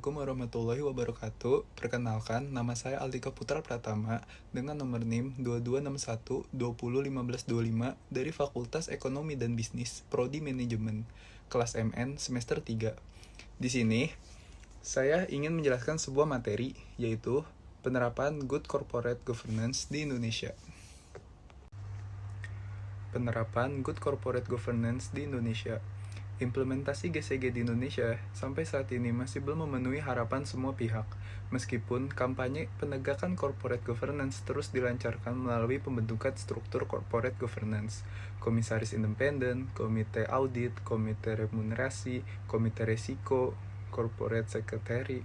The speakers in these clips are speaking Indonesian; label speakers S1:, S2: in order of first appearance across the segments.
S1: Assalamualaikum warahmatullahi wabarakatuh. Perkenalkan, nama saya Aldika Putra Pratama dengan nomor NIM 2261 201525 dari Fakultas Ekonomi dan Bisnis, Prodi Manajemen, kelas MN semester 3. Di sini, saya ingin menjelaskan sebuah materi, yaitu penerapan Good Corporate Governance di Indonesia. Penerapan Good Corporate Governance di Indonesia. Implementasi GCG di Indonesia sampai saat ini masih belum memenuhi harapan semua pihak, meskipun kampanye penegakan corporate governance terus dilancarkan melalui pembentukan struktur corporate governance, komisaris independen, komite audit, komite remunerasi, komite resiko, corporate secretary,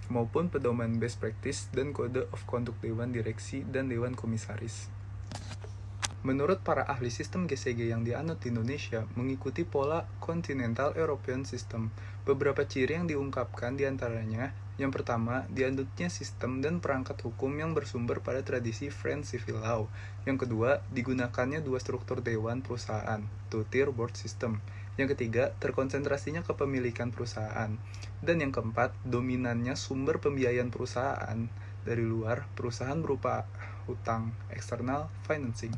S1: maupun pedoman best practice dan kode of conduct dewan direksi dan dewan komisaris. Menurut para ahli sistem GCG yang dianut di Indonesia mengikuti pola Continental European System. Beberapa ciri yang diungkapkan diantaranya, yang pertama, dianutnya sistem dan perangkat hukum yang bersumber pada tradisi French Civil Law. Yang kedua, digunakannya dua struktur dewan perusahaan, two-tier board system. Yang ketiga, terkonsentrasinya kepemilikan perusahaan. Dan yang keempat, dominannya sumber pembiayaan perusahaan dari luar perusahaan berupa hutang, external financing.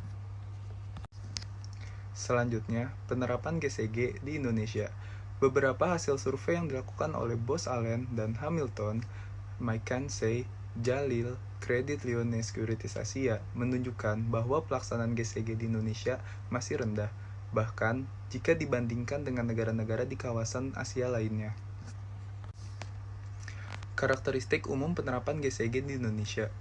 S1: Selanjutnya, penerapan GCG di Indonesia. Beberapa hasil survei yang dilakukan oleh Bose Allen dan Hamilton, McKinsey, Jalil, Credit Lyonnais Securities Asia menunjukkan bahwa pelaksanaan GCG di Indonesia masih rendah, bahkan jika dibandingkan dengan negara-negara di kawasan Asia lainnya. Karakteristik umum penerapan GCG di Indonesia.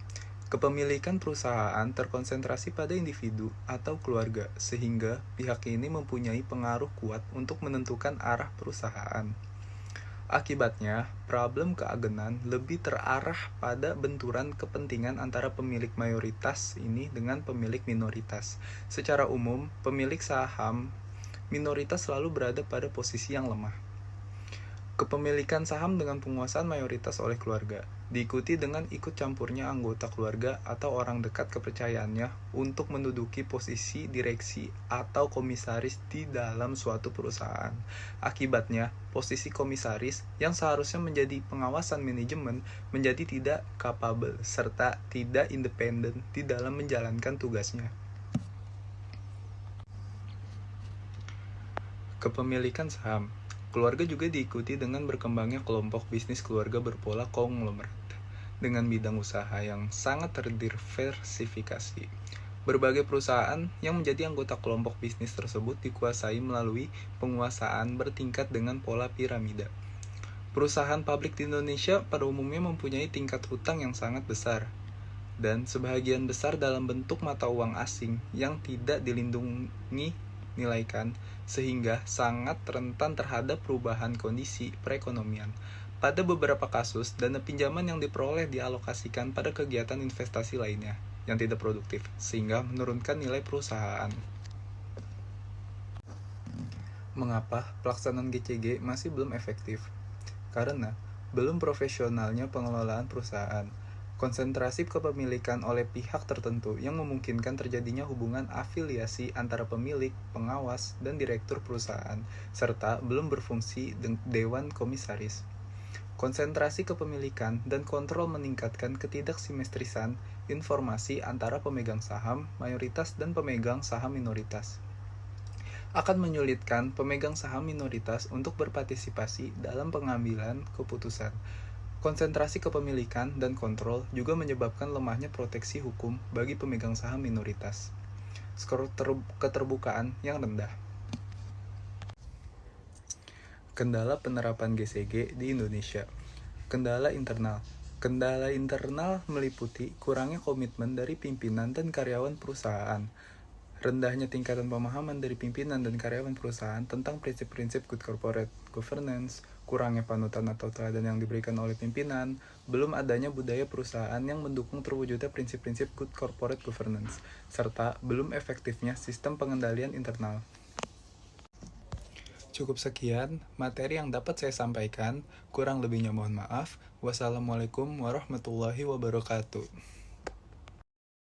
S1: Kepemilikan perusahaan terkonsentrasi pada individu atau keluarga, sehingga pihak ini mempunyai pengaruh kuat untuk menentukan arah perusahaan. Akibatnya, problem keagenan lebih terarah pada benturan kepentingan antara pemilik mayoritas ini dengan pemilik minoritas. Secara umum, pemilik saham minoritas selalu berada pada posisi yang lemah. Kepemilikan saham dengan penguasaan mayoritas oleh keluarga, diikuti dengan ikut campurnya anggota keluarga atau orang dekat kepercayaannya untuk menduduki posisi direksi atau komisaris di dalam suatu perusahaan. Akibatnya, posisi komisaris yang seharusnya menjadi pengawasan manajemen menjadi tidak capable serta tidak independen di dalam menjalankan tugasnya. Kepemilikan saham. Keluarga juga diikuti dengan berkembangnya kelompok bisnis keluarga berpola konglomerat dengan bidang usaha yang sangat terdiversifikasi. Berbagai perusahaan yang menjadi anggota kelompok bisnis tersebut dikuasai melalui penguasaan bertingkat dengan pola piramida. Perusahaan pabrik di Indonesia pada umumnya mempunyai tingkat hutang yang sangat besar, dan sebagian besar dalam bentuk mata uang asing yang tidak dilindungi nilaikan, sehingga sangat rentan terhadap perubahan kondisi perekonomian. Pada beberapa kasus, dana pinjaman yang diperoleh dialokasikan pada kegiatan investasi lainnya yang tidak produktif, sehingga menurunkan nilai perusahaan. Mengapa pelaksanaan GCG masih belum efektif? Karena belum profesionalnya pengelolaan perusahaan, konsentrasi kepemilikan oleh pihak tertentu yang memungkinkan terjadinya hubungan afiliasi antara pemilik, pengawas, dan direktur perusahaan, serta belum berfungsi dewan komisaris. Konsentrasi kepemilikan dan kontrol meningkatkan ketidaksimetrisan informasi antara pemegang saham mayoritas dan pemegang saham minoritas. Akan menyulitkan pemegang saham minoritas untuk berpartisipasi dalam pengambilan keputusan. Konsentrasi kepemilikan dan kontrol juga menyebabkan lemahnya proteksi hukum bagi pemegang saham minoritas. Skor keterbukaan yang rendah. Kendala penerapan GCG di Indonesia. Kendala internal. Kendala internal meliputi kurangnya komitmen dari pimpinan dan karyawan perusahaan, rendahnya tingkatan pemahaman dari pimpinan dan karyawan perusahaan tentang prinsip-prinsip good corporate governance, kurangnya panutan atau teladan yang diberikan oleh pimpinan, belum adanya budaya perusahaan yang mendukung terwujudnya prinsip-prinsip good corporate governance, serta belum efektifnya sistem pengendalian internal. Cukup sekian materi yang dapat saya sampaikan, kurang lebihnya mohon maaf. Wassalamualaikum warahmatullahi wabarakatuh.